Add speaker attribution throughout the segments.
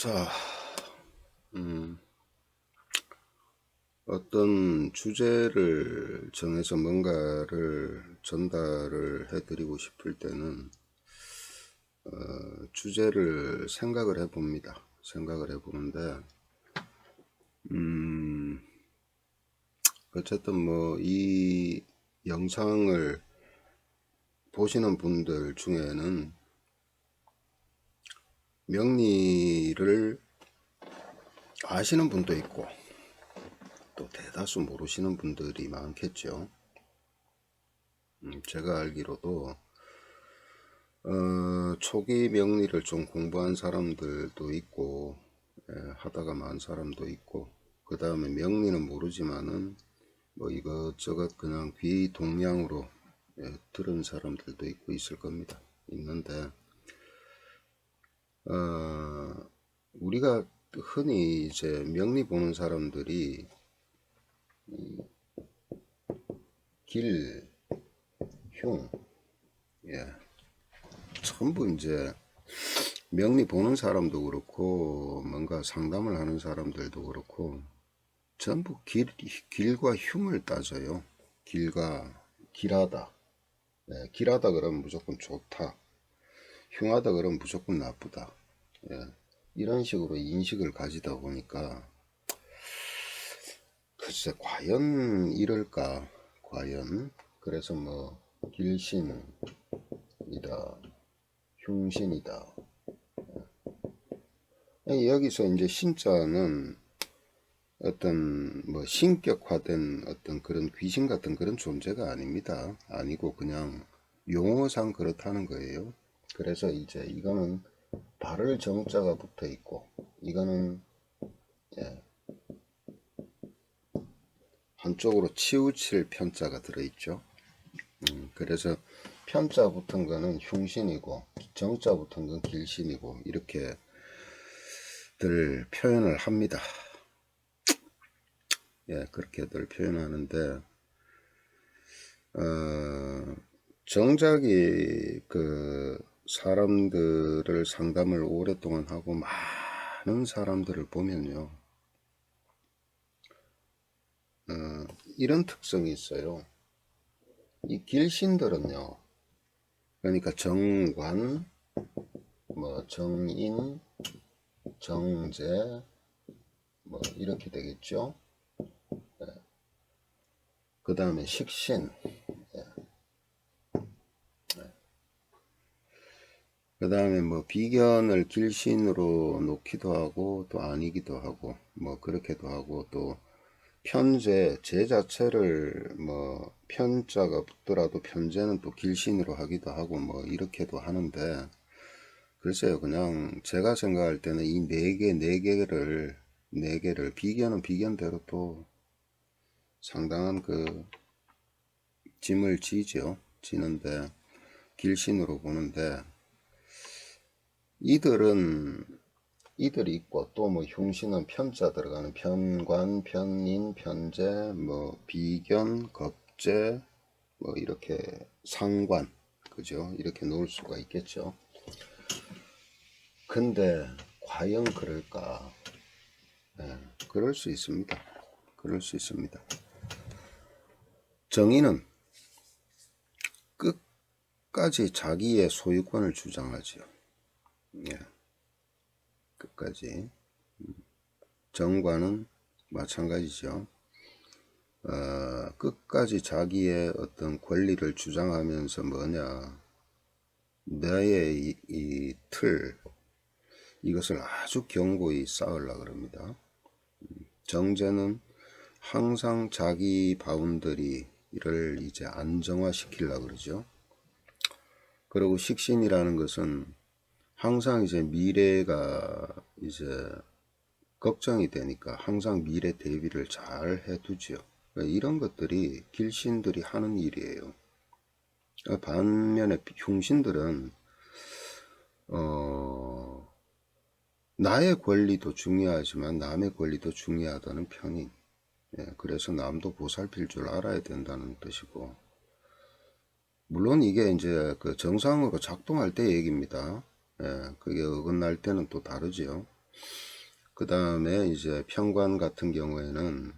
Speaker 1: 자, 음, 어떤 주제를 정해서 뭔가를 전달을 해드리고 싶을 때는 주제를 생각을 해봅니다. 생각을 해보는데 어쨌든 뭐 이 영상을 보시는 분들 중에는 명리를 아시는 분도 있고 또 대다수 모르시는 분들이 많겠죠. 제가 알기로도 초기 명리를 좀 공부한 사람들도 있고, 하다가 만 사람도 있고, 그 다음에 명리는 모르지만은 뭐 이것저것 그냥 귀 동량으로 들은 사람들도 있고 있을 겁니다. 있는데, 우리가 흔히 이제 명리 보는 사람들이 길, 흉, 예, 전부 이제 명리 보는 사람도 그렇고 뭔가 상담을 하는 사람들도 그렇고 전부 길과 흉을 따져요. 길하다. 예, 길하다 그러면 무조건 좋다. 흉하다 그러면 무조건 나쁘다. 예, 이런 식으로 인식을 가지다 보니까 글쎄 과연 이럴까? 과연 그래서 뭐 길신이다, 흉신이다. 여기서 이제 신자는 어떤 뭐 신격화된 어떤 그런 귀신 같은 그런 존재가 아닙니다. 아니고 그냥 용어상 그렇다는 거예요. 그래서 이제 이거는 발을 정자가 붙어 있고 이거는 예, 한쪽으로 치우칠 편자가 들어있죠. 그래서 편자 붙은 거는 흉신이고 정자 붙은 건 길신이고 이렇게들 표현을 합니다. 예, 그렇게들 표현하는데 정작이 그 사람들을 상담을 오랫동안 하고 많은 사람들을 보면요, 이런 특성이 있어요. 이 길신들은요, 그러니까 정관, 뭐 정인, 정제, 뭐 이렇게 되겠죠. 그 다음에 식신, 그 다음에 뭐 비견을 길신으로 놓기도 하고 또 아니기도 하고 뭐 그렇게도 하고 또 편제, 제 자체를 뭐 편자가 붙더라도 편제는 또 길신으로 하기도 하고 뭐 이렇게도 하는데 글쎄요, 그냥 제가 생각할 때는 이 네 개를 비견은 비견대로 또 상당한 그 짐을 지죠. 지는데 길신으로 보는데 이들이 있고 또 뭐 흉신은 편자 들어가는 편관, 편인, 편제, 뭐 비견, 겁제, 뭐 이렇게 상관, 그죠? 이렇게 놓을 수가 있겠죠. 근데 과연 그럴까? 네, 그럴 수 있습니다. 그럴 수 있습니다. 정의는 끝까지 자기의 소유권을 주장하죠. 예, 끝까지. 정과는 마찬가지죠. 끝까지 자기의 어떤 권리를 주장하면서 뭐냐, 나의 이 틀, 이것을 아주 견고히 쌓으려고 그럽니다. 정제는 항상 자기 바운더리를 이제 안정화시키려고 그러죠. 그리고 식신이라는 것은 항상 이제 미래가 이제 걱정이 되니까 항상 미래 대비를 잘 해두죠. 이런 것들이 길신들이 하는 일이에요. 반면에 흉신들은 나의 권리도 중요하지만 남의 권리도 중요하다는 편인. 예, 그래서 남도 보살필 줄 알아야 된다는 뜻이고, 물론 이게 이제 그 정상으로 작동할 때 얘기입니다. 예, 그게 어긋날 때는 또 다르지요. 그 다음에 이제 편관 같은 경우에는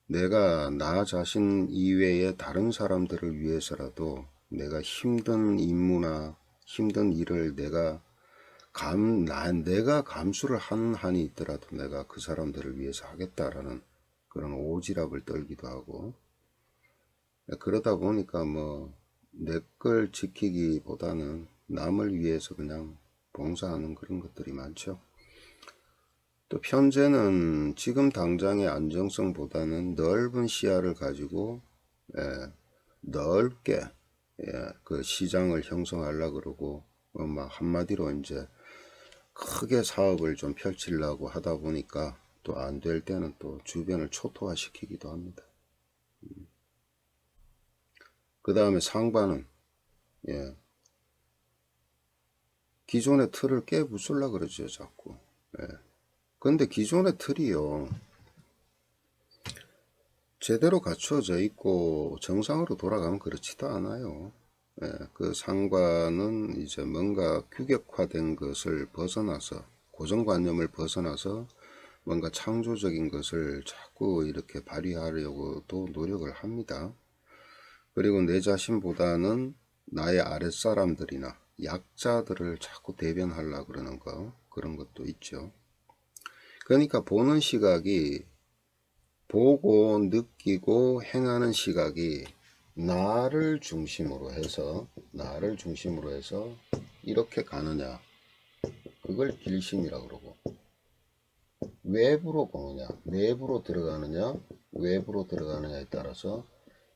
Speaker 1: 내가 나 자신 이외의 다른 사람들을 위해서라도 내가 힘든 임무나 힘든 일을 내가 감수를 하는 한이 있더라도 내가 그 사람들을 위해서 하겠다라는 그런 오지랖을 떨기도 하고, 그러다 보니까 뭐 내 걸 지키기보다는 남을 위해서 그냥 봉사하는 그런 것들이 많죠. 또 편재는 지금 당장의 안정성보다는 넓은 시야를 가지고 넓게 그 시장을 형성하려고 그러고, 막 한마디로 이제 크게 사업을 좀 펼치려고 하다 보니까 또 안 될 때는 또 주변을 초토화시키기도 합니다. 그 다음에 상반은 기존의 틀을 깨부수려고 그러죠, 자꾸. 근데 기존의 틀이요, 제대로 갖추어져 있고 정상으로 돌아가면 그렇지도 않아요. 그 상관은 이제 뭔가 규격화된 것을 벗어나서, 고정관념을 벗어나서 뭔가 창조적인 것을 자꾸 이렇게 발휘하려고도 노력을 합니다. 그리고 내 자신보다는 나의 아랫사람들이나 약자들을 자꾸 대변하려고 그러는 거, 그런 것도 있죠. 그러니까 보는 시각이, 보고 느끼고 행하는 시각이 나를 중심으로 해서 이렇게 가느냐, 그걸 길심이라고 그러고, 외부로 보느냐, 내부로 들어가느냐, 외부로 들어가느냐에 따라서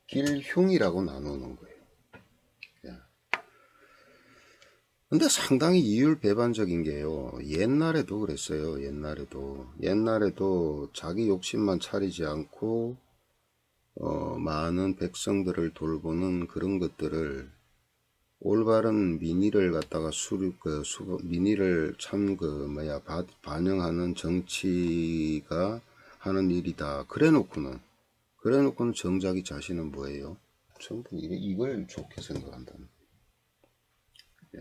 Speaker 1: 길흉이라고 나누는 거예요. 근데 상당히 이율배반적인 게요, 옛날에도 그랬어요. 옛날에도 자기 욕심만 차리지 않고 많은 백성들을 돌보는 그런 것들을, 올바른 민의를 갖다가 민의를 반영하는 정치가 하는 일이다. 그래놓고는 정작이 자신은 뭐예요? 전부 이걸 좋게 생각한다는. 예.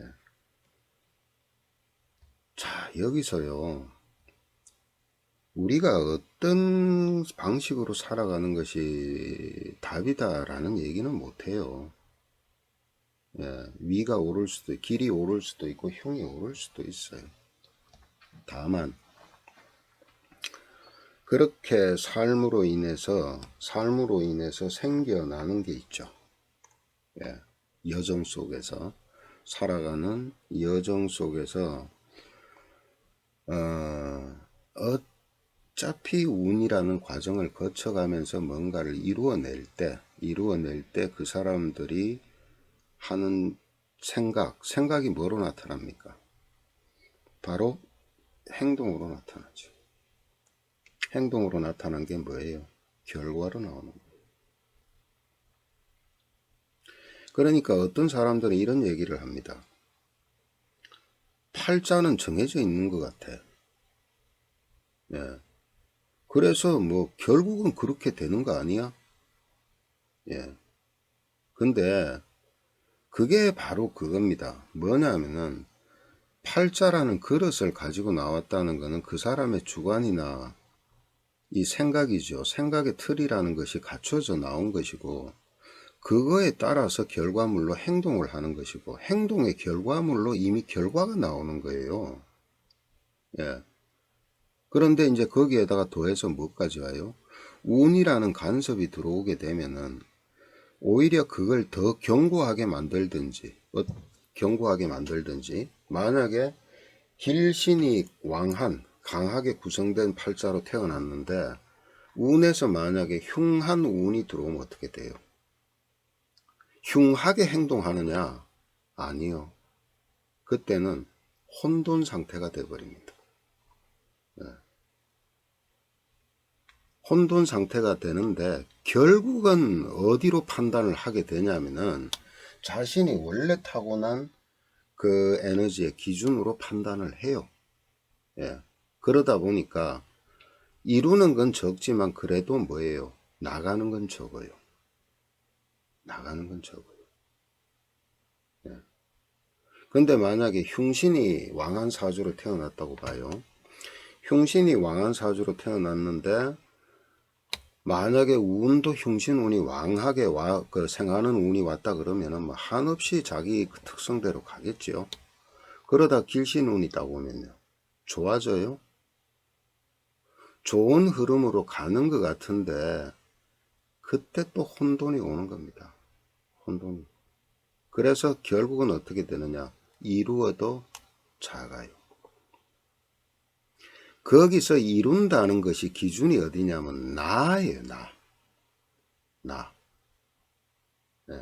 Speaker 1: 자, 여기서요, 우리가 어떤 방식으로 살아가는 것이 답이다라는 얘기는 못해요. 위가 오를 수도, 길이 오를 수도 있고 흉이 오를 수도 있어요. 다만 그렇게 삶으로 인해서 생겨나는 게 있죠. 여정 속에서 살아가는 여정 속에서 어차피 운이라는 과정을 거쳐가면서 뭔가를 이루어낼 때 그 사람들이 하는 생각이 뭐로 나타납니까? 바로 행동으로 나타나죠. 행동으로 나타난 게 뭐예요? 결과로 나오는 거예요. 그러니까 어떤 사람들은 이런 얘기를 합니다. 팔자는 정해져 있는 것 같아. 그래서 뭐 결국은 그렇게 되는 거 아니야? 근데 그게 바로 그겁니다. 뭐냐면은 팔자라는 그릇을 가지고 나왔다는 것은 그 사람의 주관이나 이 생각이죠. 생각의 틀이라는 것이 갖춰져 나온 것이고, 그거에 따라서 결과물로 행동을 하는 것이고, 행동의 결과물로 이미 결과가 나오는 거예요. 그런데 이제 거기에다가 더해서 뭐까지 와요? 운이라는 간섭이 들어오게 되면은 오히려 그걸 더 견고하게 만들든지, 만약에 길신이 강하게 구성된 팔자로 태어났는데 운에서 만약에 흉한 운이 들어오면 어떻게 돼요? 흉하게 행동하느냐? 아니요. 그때는 혼돈 상태가 되어버립니다. 혼돈 상태가 되는데 결국은 어디로 판단을 하게 되냐면은 자신이 원래 타고난 그 에너지의 기준으로 판단을 해요. 그러다 보니까 이루는 건 적지만 그래도 뭐예요? 나가는 건 적어요. 근데 만약에 흉신이 왕한 사주로 태어났다고 봐요. 흉신이 왕한 사주로 태어났는데 만약에 운도 흉신운이 왕하게 생하는 운이 왔다 그러면은 뭐 한없이 자기 그 특성대로 가겠지요. 그러다 길신운이 있다고 보면요. 좋아져요? 좋은 흐름으로 가는 것 같은데 그때 또 혼돈이 오는 겁니다. 혼돈이. 그래서 결국은 어떻게 되느냐. 이루어도 작아요. 거기서 이룬다는 것이 기준이 어디냐면 나예요. 나. 네.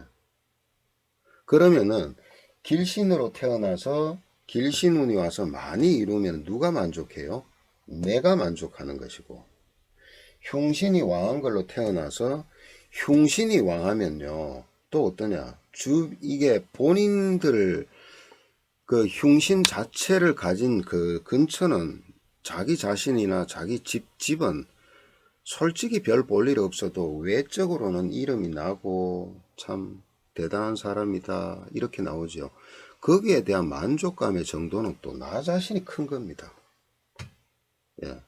Speaker 1: 그러면은 길신으로 태어나서 길신운이 와서 많이 이루면 누가 만족해요? 내가 만족하는 것이고, 흉신이 왕한 걸로 태어나서 흉신이 왕하면요 또 어떠냐, 이게 본인들 그 흉신 자체를 가진 그 근처는 자기 자신이나 자기 집은 솔직히 별 볼 일 없어도 외적으로는 이름이 나고 참 대단한 사람이다 이렇게 나오죠. 거기에 대한 만족감의 정도는 또 나 자신이 큰 겁니다. 예.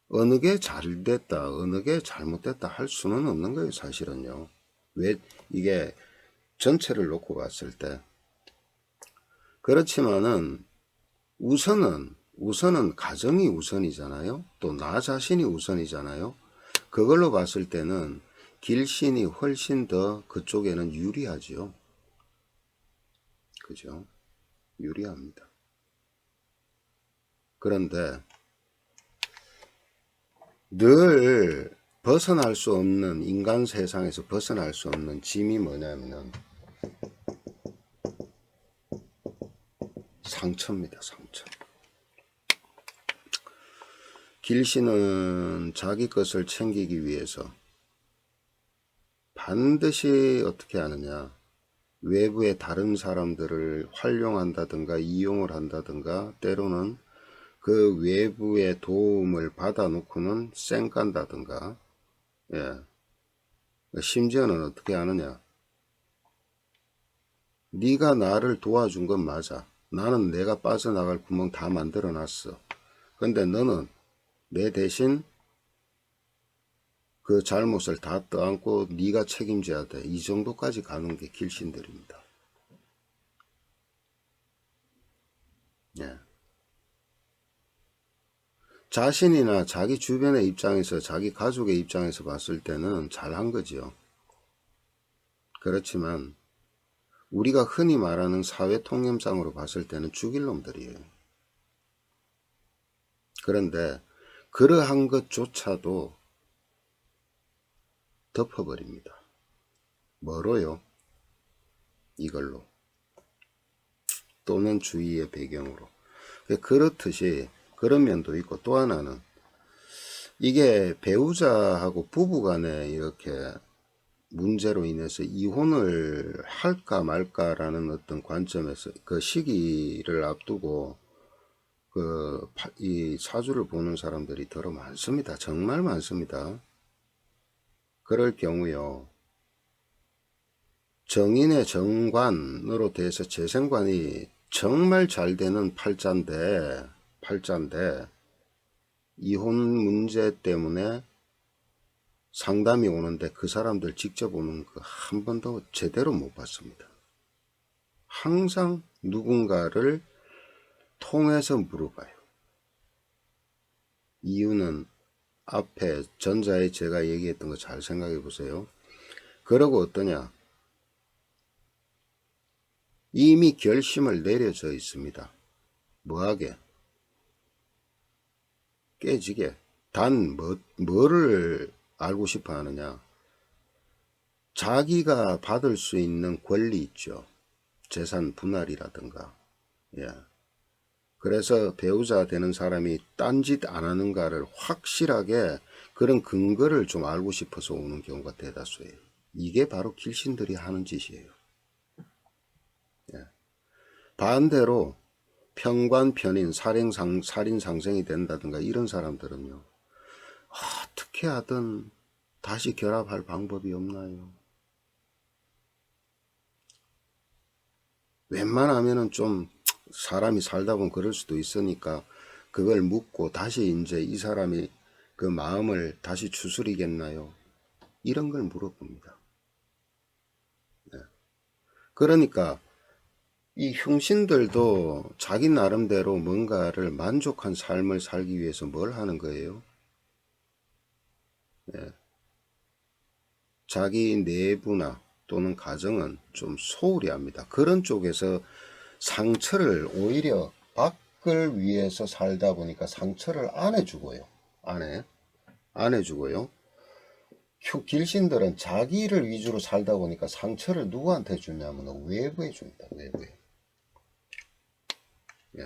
Speaker 1: 어느 게 잘 됐다, 어느 게 잘못됐다 할 수는 없는 거예요, 사실은요. 왜 이게 전체를 놓고 봤을 때. 그렇지만은 우선은 가정이 우선이잖아요. 또 나 자신이 우선이잖아요. 그걸로 봤을 때는 길신이 훨씬 더 그쪽에는 유리하지요. 그죠? 유리합니다. 그런데 늘 벗어날 수 없는, 인간 세상에서 벗어날 수 없는 짐이 뭐냐면은 상처입니다. 상처. 길신은 자기 것을 챙기기 위해서 반드시 어떻게 하느냐, 외부의 다른 사람들을 활용한다든가 이용을 한다든가 때로는 그 외부의 도움을 받아놓고는 쌩 깐다든가. 예. 심지어는 어떻게 하느냐, 네가 나를 도와준 건 맞아. 나는 내가 빠져나갈 구멍 다 만들어 놨어. 근데 너는 내 대신 그 잘못을 다 떠안고 네가 책임져야 돼. 이 정도까지 가는 게 길신들입니다. 예. 자신이나 자기 주변의 입장에서, 자기 가족의 입장에서 봤을 때는 잘한 거지요. 그렇지만 우리가 흔히 말하는 사회 통념상으로 봤을 때는 죽일 놈들이에요. 그런데 그러한 것조차도 덮어버립니다. 뭐로요? 이걸로. 또는 주위의 배경으로. 그렇듯이 그런 면도 있고, 또 하나는 이게 배우자하고 부부간에 이렇게 문제로 인해서 이혼을 할까 말까라는 어떤 관점에서 그 시기를 앞두고 이 사주를 보는 사람들이 더러 많습니다. 정말 많습니다. 그럴 경우요, 정인의 정관으로 돼서 재생관이 정말 잘 되는 팔자인데 이혼 문제 때문에 상담이 오는데 그 사람들 직접 오는 거 한 번도 제대로 못 봤습니다. 항상 누군가를 통해서 물어봐요. 이유는 앞에 전자에 제가 얘기했던 거 잘 생각해 보세요. 그러고 어떠냐, 이미 결심을 내려져 있습니다. 뭐하게? 깨지게. 단 뭐를 알고 싶어 하느냐, 자기가 받을 수 있는 권리 있죠. 재산 분할이라든가. 예. 그래서 배우자 되는 사람이 딴짓 안 하는가를 확실하게 그런 근거를 좀 알고 싶어서 오는 경우가 대다수예요. 이게 바로 길신들이 하는 짓이에요. 예. 반대로 평관편인 살인상생이 된다든가 이런 사람들은요, 어떻게 하든 다시 결합할 방법이 없나요? 웬만하면은 좀 사람이 살다 보면 그럴 수도 있으니까 그걸 묻고 다시 이제 이 사람이 그 마음을 다시 추스리겠나요? 이런 걸 물어봅니다. 그러니까 이 흉신들도 자기 나름대로 뭔가를 만족한 삶을 살기 위해서 뭘 하는 거예요? 자기 내부나 또는 가정은 좀 소홀히 합니다. 그런 쪽에서 상처를 오히려 밖을 위해서 살다 보니까 상처를 안 해주고요. 안 해주고요. 길신들은 자기를 위주로 살다 보니까 상처를 누구한테 주냐면 외부에 줍니다. 외부에. 예.